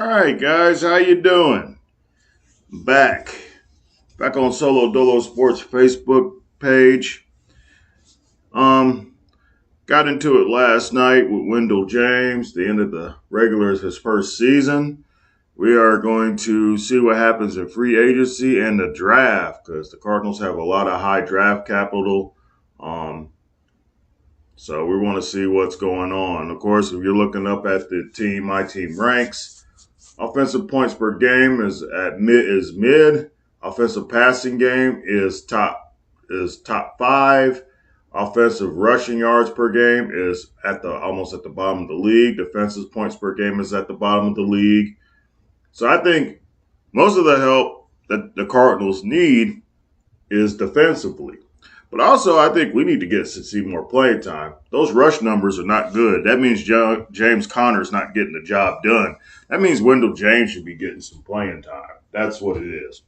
right, guys, how you doing? Back, back on Solo Dolo Sports Facebook page. Um, got into it last night with Wendell James. The end of the regular is his first season. We are going to see what happens in free agency and the draft because the Cardinals have a lot of high draft capital. Um, so we want to see what's going on. Of course, if you're looking up at the team, my team ranks. Offensive points per game is mid. Offensive passing game is top 5. Offensive rushing yards per game is at the almost at the bottom of the league. Defensive points per game is at the bottom of the league. So I think most of the help that the Cardinals need is defensively. But also, I think we need to see more playing time. Those rush numbers are not good. That means James Conner's not getting the job done. That means Wendell James should be getting some playing time. That's what it is.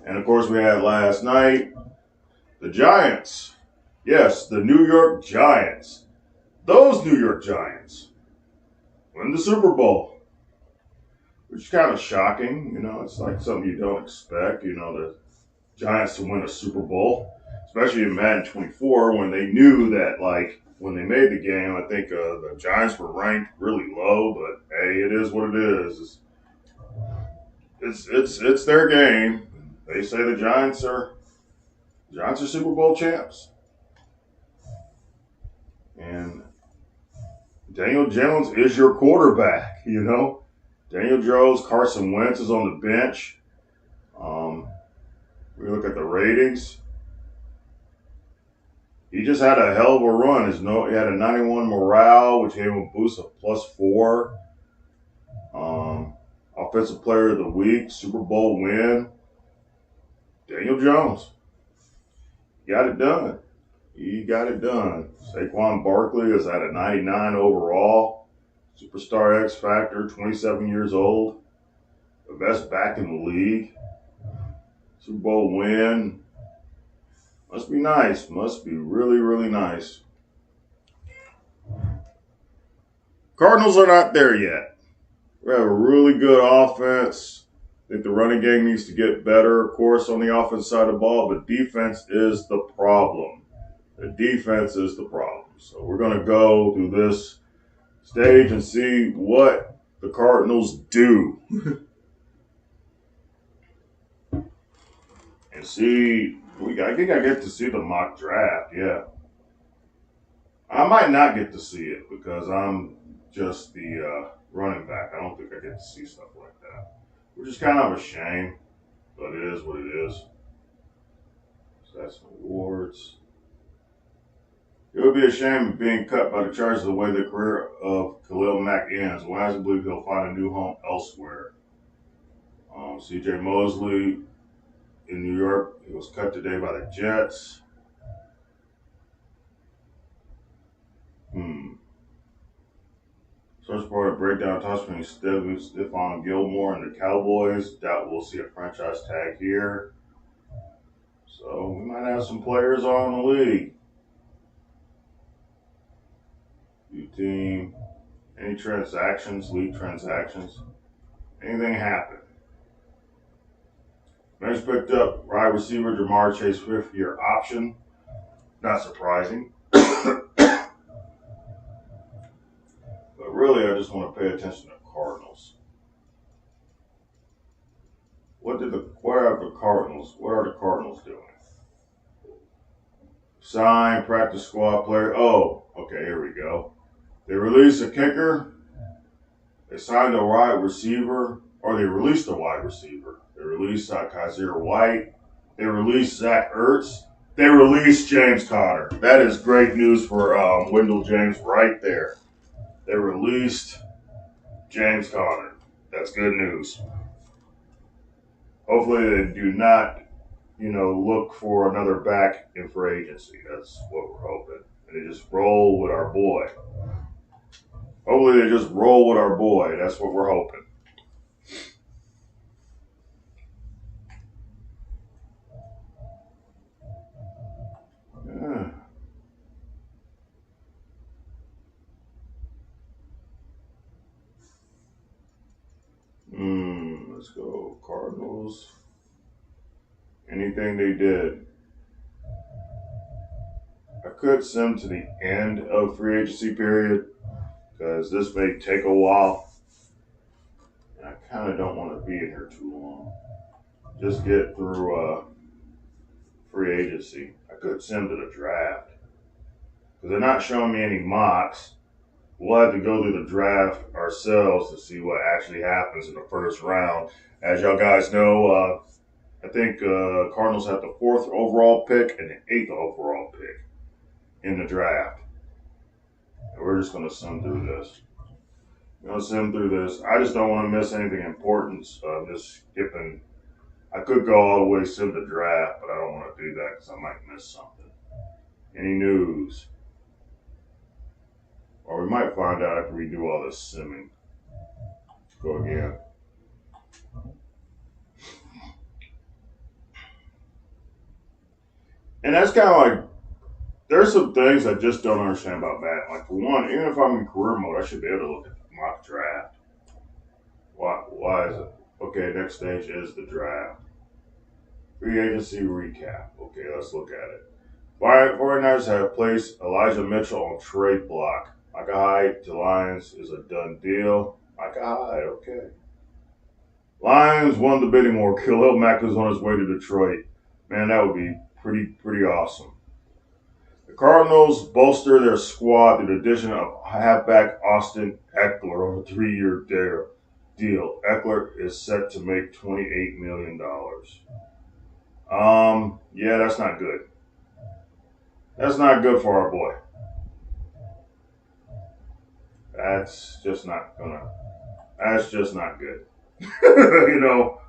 And of course, we had last night the Giants. Yes, the New York Giants. Those New York Giants win the Super Bowl, which is kind of shocking. It's like something you don't expect. The Giants to win a Super Bowl, especially in Madden 24 when they knew that, like, when they made the game, I think the Giants were ranked really low, but hey, it is what it is. It's their game. They say the Giants are Super Bowl champs. And Daniel Jones is your quarterback. Daniel Jones, Carson Wentz is on the bench. We look at the ratings. He just had a hell of a run. He had a 91 morale, which gave him a boost of +4. Offensive Player of the Week, Super Bowl win. Daniel Jones. Got it done. He got it done. Saquon Barkley is at a 99 overall. Superstar X Factor, 27 years old. The best back in the league. Super Bowl win. Must be nice. Must be really, really nice. Cardinals are not there yet. We have a really good offense. I think the running game needs to get better, of course, on the offense side of the ball, but defense is the problem. The defense is the problem. So we're going to go through this stage and see what the Cardinals do. And see, I think I get to see the mock draft, yeah. I might not get to see it because I'm just the running back. I don't think I get to see stuff like that, which is kind of a shame, but it is what it is. So that's awards. It would be a shame of being cut by the Chargers the way the career of Khalil Mack ends. Wisely believe he'll find a new home elsewhere. C.J. Mosley in New York, he was cut today by the Jets. Search for a breakdown toss between Stephon Gilmore and the Cowboys. Doubt we'll see a franchise tag here. So we might have some players on the league. New team. Any transactions, league transactions? Anything happen? Bears picked up wide receiver Jamar Chase 5th-year option. Not surprising. But really, I just want to pay attention to Cardinals. What are the Cardinals doing? Sign practice squad player. Oh, okay, here we go. They released a kicker. They signed a wide receiver, or they released a wide receiver. They released Kaiser White. They released Zach Ertz. They released James Conner. That is great news for Wendell James right there. They released James Conner. That's good news. Hopefully they do not, look for another back in free agency. That's what we're hoping. And they just roll with our boy. Hopefully they just roll with our boy. That's what we're hoping. Yeah. Let's go Cardinals. Anything they did. I could sim to the end of free agency period because this may take a while. And I kind of don't want to be in here too long. Just get through free agency. I could sim to the draft because they're not showing me any mocks. We'll have to go through the draft ourselves to see what actually happens in the first round. As y'all guys know, I think Cardinals have the 4th overall pick and the 8th overall pick in the draft. And we're just going to sim through this. I just don't want to miss anything important. So I'm just skipping. I could go all the way sim the draft, but I don't want to do that because I might miss something. Any news? Or we might find out after we do all this simming. Go again. And that's kind of like, there's some things I just don't understand about that. Like, for one, even if I'm in career mode, I should be able to look at the mock draft. Why is it? Okay, next stage is the draft. Free agency recap. Okay, let's look at it. 49ers have placed Elijah Mitchell on trade block. Micah Hyde to Lions is a done deal. Micah Hyde, okay. Lions won the bidding war. Khalil Mack is on his way to Detroit. Man, that would be pretty awesome. The Cardinals bolster their squad through the addition of halfback Austin Eckler on a 3-year deal. Eckler is set to make $28 million. Yeah, that's not good. That's not good for our boy. That's just not good. You know,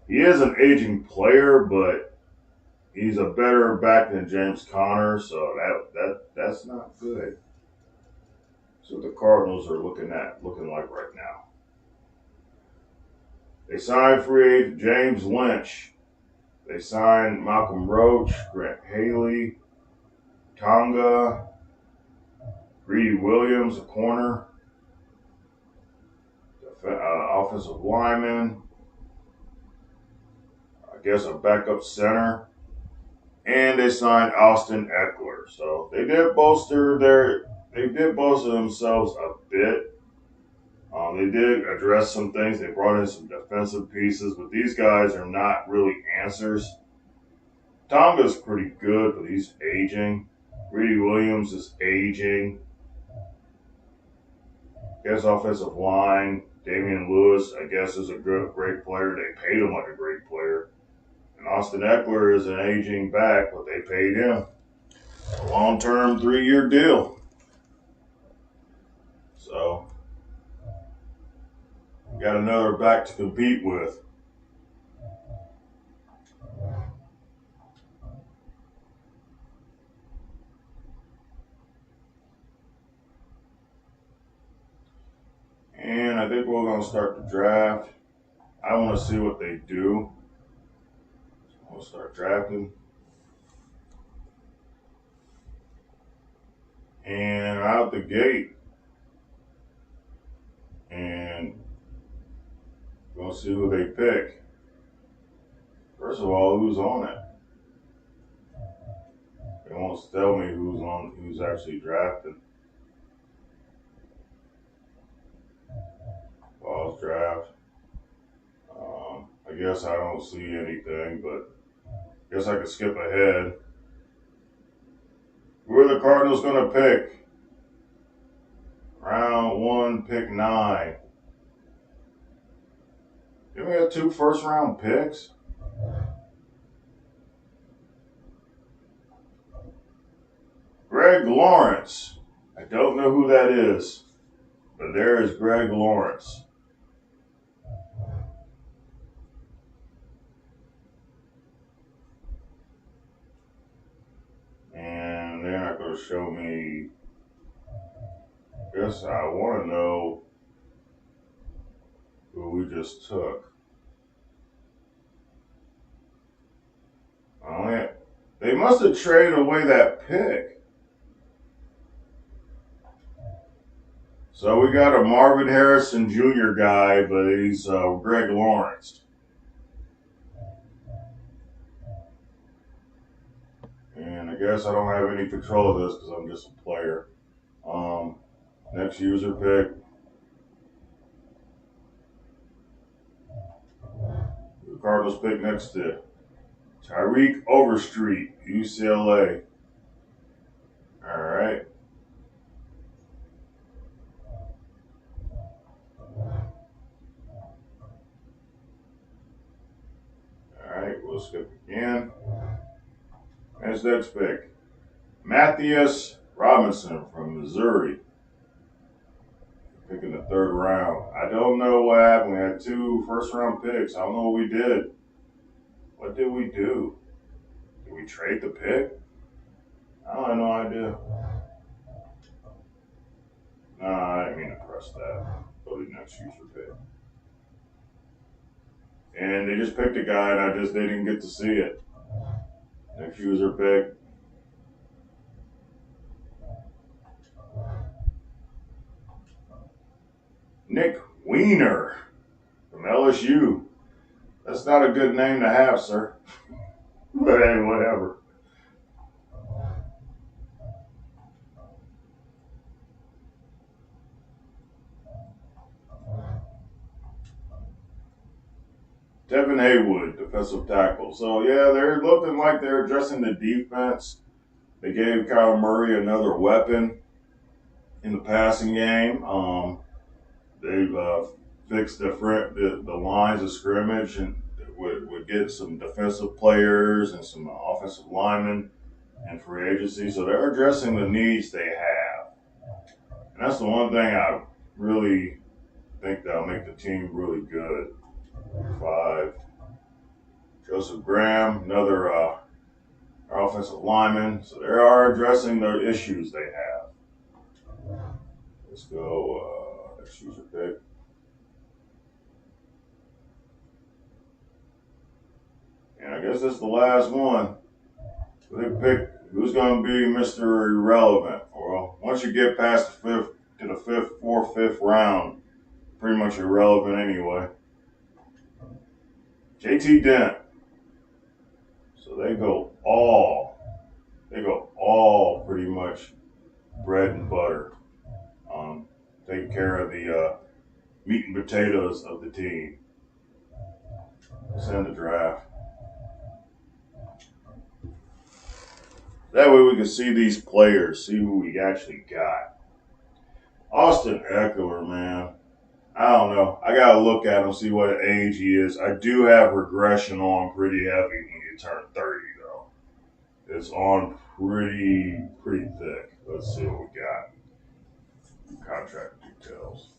he is an aging player, but he's a better back than James Conner, so that's not good. So the Cardinals are looking like right now. They signed free agent James Lynch. They signed Malcolm Roach, Grant Haley, Tonga, Greedy Williams, a corner, offensive lineman, I guess a backup center, and they signed Austin Eckler. So they did bolster themselves a bit. They did address some things. They brought in some defensive pieces, but these guys are not really answers. Tonga's pretty good, but he's aging. Greedy Williams is aging. I guess offensive line, Damian Lewis, I guess, is a great player. They paid him like a great player. And Austin Eckler is an aging back, but they paid him a long-term 3-year deal. So, we got another back to compete with. And I think we're going to start the draft. I want to see what they do. We'll start drafting. And out the gate. And we'll see who they pick. First of all, who's on it? They won't tell me who's actually drafted. Balls draft. I guess I don't see anything, but I guess I could skip ahead. Who are the Cardinals going to pick? Round 1, pick 9. Didn't we have 2 first-round picks? Greg Lawrence. I don't know who that is, but there is Greg Lawrence. And they're not going to show me. I guess I want to know who we just took. Oh, yeah. They must have traded away that pick. So we got a Marvin Harrison Jr. guy, but he's Greg Lawrence. And I guess I don't have any control of this because I'm just a player. Next user pick. The Cardinals pick next to Tyreek Overstreet, UCLA. All right. All right, we'll skip again. Next pick. Matthias Robinson from Missouri. Picking the third round. I don't know what happened. We had 2 first-round picks. I don't know what we did. What did we do? Did we trade the pick? I have no idea. Nah, I didn't mean to press that. Go to the next user pick. And they just picked a guy, and they didn't get to see it. Next user pick. Nick Weiner from LSU. That's not a good name to have, sir. But hey, whatever. Devin Haywood, defensive tackle. So, yeah, they're looking like they're addressing the defense. They gave Kyle Murray another weapon in the passing game. They've fixed the lines of scrimmage and would get some defensive players and some offensive linemen and free agency. So they're addressing the needs they have. And that's the one thing I really think that'll make the team really good. 5. Joseph Graham, another offensive lineman. So they are addressing the issues they have. Let's go next user pick. And I guess that's the last one. They pick who's going to be Mr. Irrelevant. Well, once you get past the fifth round, pretty much irrelevant anyway. JT Dent. So they go all pretty much bread and butter. Taking care of the meat and potatoes of the team. Send the draft. That way we can see these players, see who we actually got. Austin Eckler, man. I don't know. I got to look at him, see what age he is. I do have regression on pretty heavy when you turn 30, though. It's on pretty thick. Let's see what we got. Contract details.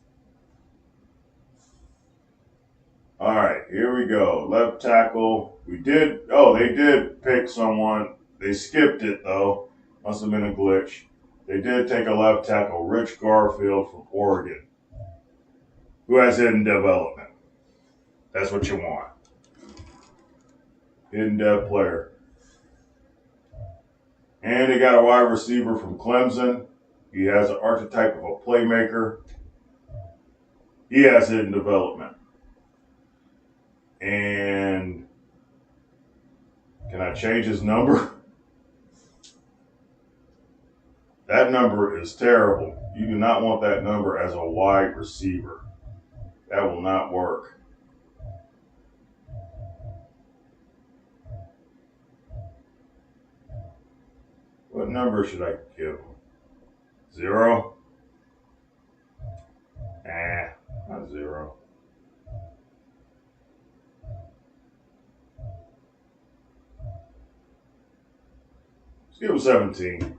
All right, here we go. Left tackle. They did pick someone. They skipped it, though. Must have been a glitch. They did take a left tackle, Rich Garfield from Oregon, who has hidden development. That's what you want. Hidden dev player. And they got a wide receiver from Clemson. He has an archetype of a playmaker. He has hidden development. And can I change his number? That number is terrible. You do not want that number as a wide receiver. That will not work. What number should I give him? 0? Not 0. Let's give him 17.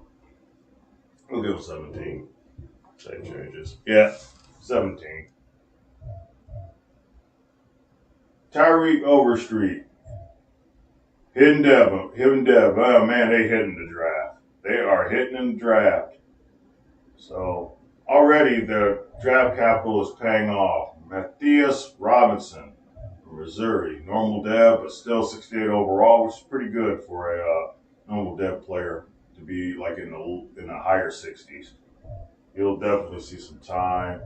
We'll give him 17. Save changes. Yeah, 17. Tyreek Overstreet. Hidden dev. Oh, man, they hitting the draft. They are hitting in the draft. So, already the draft capital is paying off. Matthias Robinson from Missouri. Normal dev, but still 68 overall, which is pretty good for a normal dev player to be like in the higher 60s. He'll definitely see some time.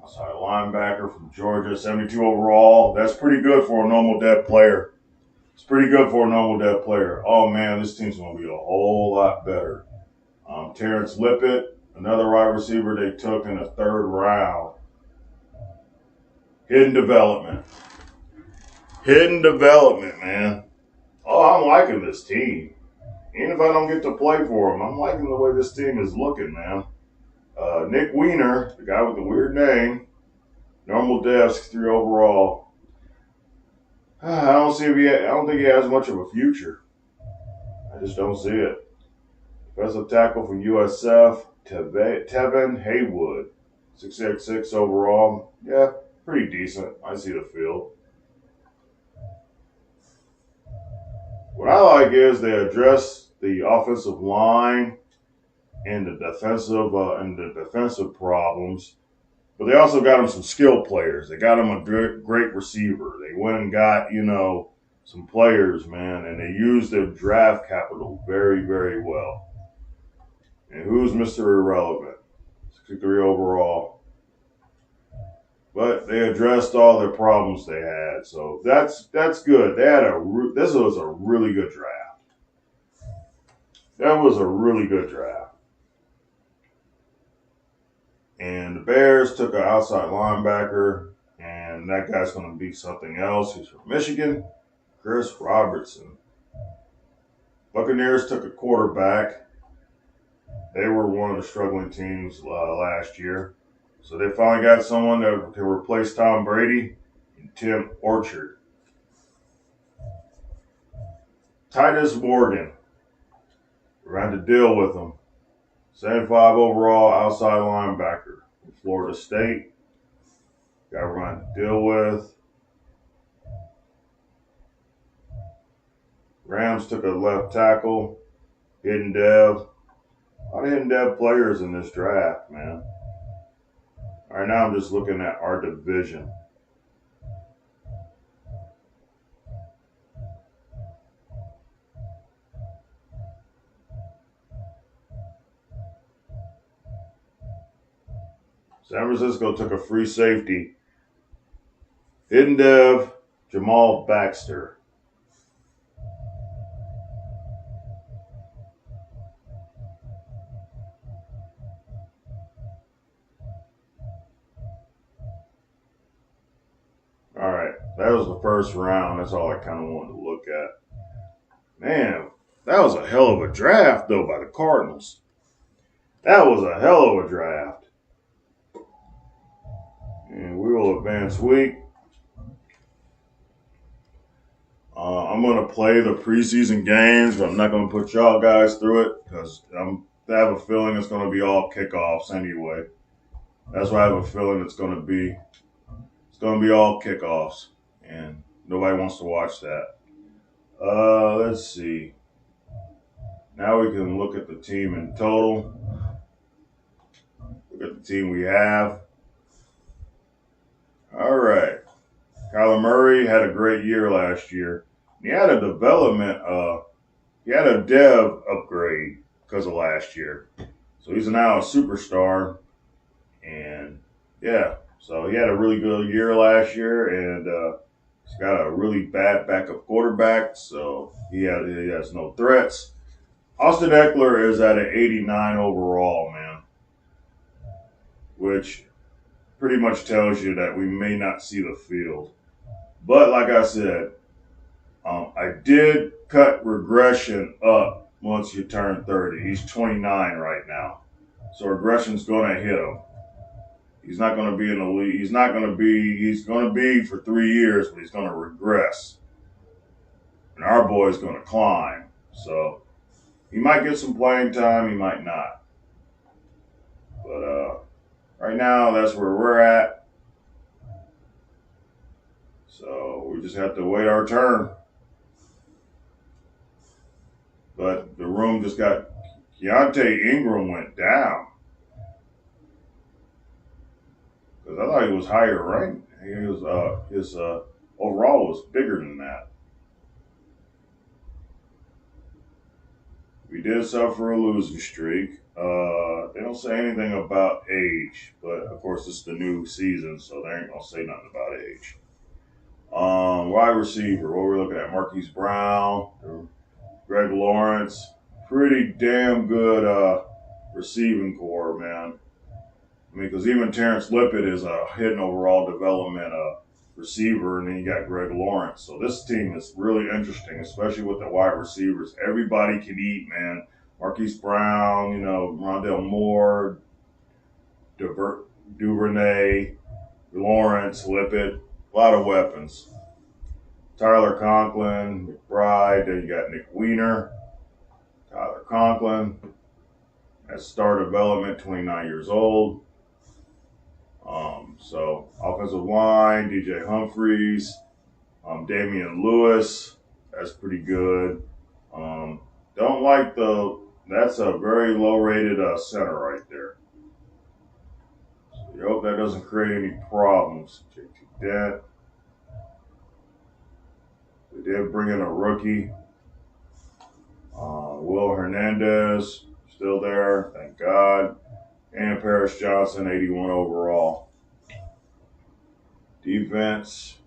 Outside linebacker from Georgia, 72 overall. That's pretty good for a normal depth player. It's pretty good for a normal depth player. Oh man, this team's going to be a whole lot better. Terrence Lippett, another wide receiver they took in the 3rd round. Hidden development. Hidden development, man. Oh, I'm liking this team. Even if I don't get to play for them, I'm liking the way this team is looking, man. Nick Weiner, the guy with the weird name, normal desk, 3 overall. I don't think he has much of a future. I just don't see it. Defensive tackle from USF, Tevin Haywood, 6'6" overall. Yeah, pretty decent. I see the field. What I like is they address the offensive line and the defensive problems, but they also got him some skill players. They got him a great receiver. They went and got some players, man, and they used their draft capital very, very well. And who's Mr. Irrelevant? 63 overall. But they addressed all their problems they had, so that's good. This was a really good draft. That was a really good draft. And the Bears took an outside linebacker, and that guy's going to be something else. He's from Michigan, Chris Robertson. Buccaneers took a quarterback. They were one of the struggling teams last year. So they finally got someone that can replace Tom Brady and Tim Orchard. Titus Morgan. We're going to deal with him. 75 overall outside linebacker from Florida State. Guy we're going to deal with. Rams took a left tackle. Hidden dev. A lot of hidden dev players in this draft, man. Right now I'm just looking at our division. San Francisco took a free safety. Hidden dev, Jamal Baxter. All right, that was the first round. That's all I kind of wanted to look at. Man, that was a hell of a draft, though, by the Cardinals. That was a hell of a draft. And we will advance week. I'm going to play the preseason games, but I'm not going to put y'all guys through it because I have a feeling it's going to be all kickoffs anyway. That's why I have a feeling it's going to be all kickoffs, and nobody wants to watch that. Let's see. Now we can look at the team in total. Look at the team we have. All right. Kyler Murray had a great year last year. He had a dev upgrade because of last year. So he's now a superstar. And yeah, so he had a really good year last year, and he's got a really bad backup quarterback, so he has no threats. Austin Eckler is at an 89 overall, man, which pretty much tells you that we may not see the field. But like I said, I did cut regression up once you turn 30. He's 29 right now. So regression's going to hit him. He's not going to be in the league. He's going to be for 3 years, but he's going to regress. And our boy's going to climb. So he might get some playing time. He might not. But right now, that's where we're at. So we just have to wait our turn. But the room just got Keontae Ingram went down. Because I thought he was higher ranked. His overall was bigger than that. We did suffer a losing streak. They don't say anything about age, but of course it's the new season, so they ain't gonna say nothing about age. Wide receiver, what we're looking at: Marquise Brown, Greg Lawrence. Pretty damn good receiving core, man. I mean, because even Terrence Lippett is a hidden overall development receiver, and then you got Greg Lawrence. So this team is really interesting, especially with the wide receivers. Everybody can eat, man. Marquise Brown, Rondell Moore, Duvernay, Lawrence, Lippett, a lot of weapons. Tyler Conklin, McBride, then you got Nick Weiner, Tyler Conklin, at star development, 29 years old. So offensive line, DJ Humphreys, Damian Lewis, that's pretty good. Don't like that's a very low rated center right there. So you hope that doesn't create any problems. JT Dent. They did bring in a rookie. Will Hernandez, still there, thank God. And Paris Johnson, 81 overall. Defense.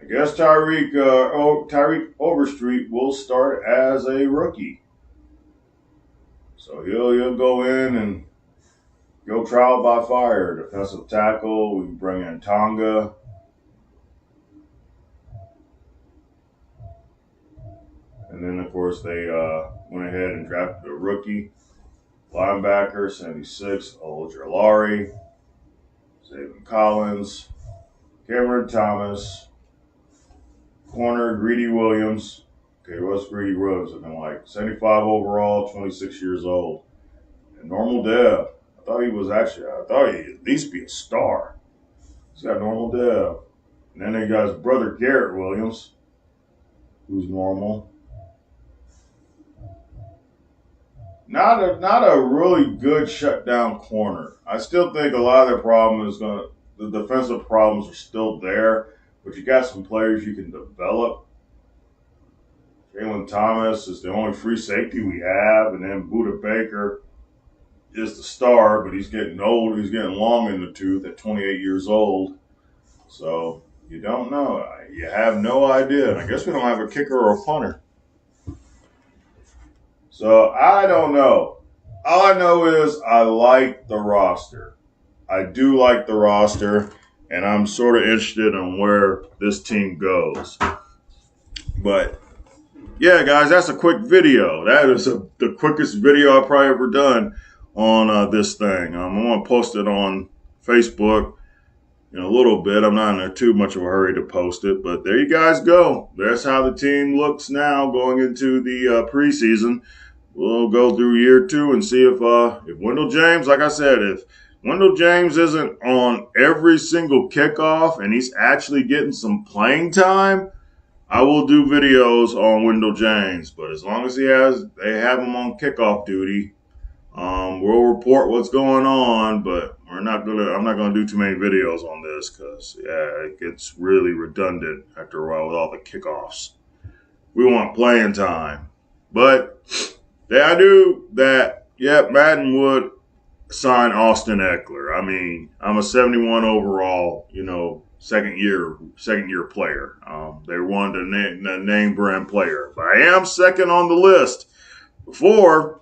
I guess Tyreek Overstreet will start as a rookie. So he'll go in and go trial by fire. Defensive tackle, we bring in Tonga. And then, of course, they went ahead and drafted a rookie. Linebacker, 76, Ojulari, Zayvon Collins, Cameron Thomas, corner, Greedy Williams. Okay, what's Greedy Williams looking like? 75 overall, 26 years old. And normal dev. I thought he'd at least be a star. He's got normal dev. And then they got his brother, Garrett Williams, who's normal. Not a really good shutdown corner. I still think a lot of the defensive problems are still there, but you got some players you can develop. Jalen Thomas is the only free safety we have, and then Budda Baker is the star, but he's getting old. He's getting long in the tooth at 28 years old. So you don't know. You have no idea. And I guess we don't have a kicker or a punter. So I don't know. All I know is I like the roster. I do like the roster, and I'm sort of interested in where this team goes. But yeah, guys, that's a quick video. That is the quickest video I've probably ever done on this thing. I'm going to post it on Facebook in a little bit. I'm not in too much of a hurry to post it, but there you guys go. That's how the team looks now going into the preseason. We'll go through year 2 and see if Wendell James, like I said, if Wendell James isn't on every single kickoff and he's actually getting some playing time, I will do videos on Wendell James. But as long as they have him on kickoff duty, we'll report what's going on. But I'm not gonna do too many videos on this because it gets really redundant after a while with all the kickoffs. We want playing time, but. I knew that, Madden would sign Austin Eckler. I mean, I'm a 71 overall, second year player. They wanted a name brand player, but I am second on the list. Before,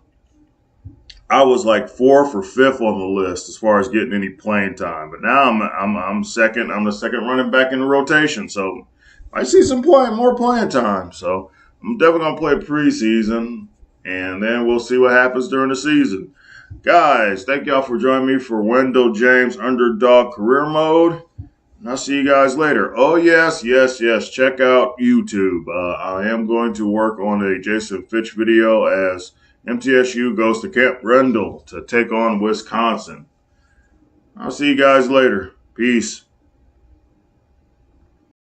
I was like 4th or 5th on the list as far as getting any playing time. But now I'm second. I'm the second running back in the rotation, so I see some more playing time. So I'm definitely gonna play preseason. And then we'll see what happens during the season. Guys, thank y'all for joining me for Wendell James Underdog Career Mode. And I'll see you guys later. Oh, yes. Check out YouTube. I am going to work on a Jason Fitch video as MTSU goes to Camp Wendell to take on Wisconsin. I'll see you guys later. Peace.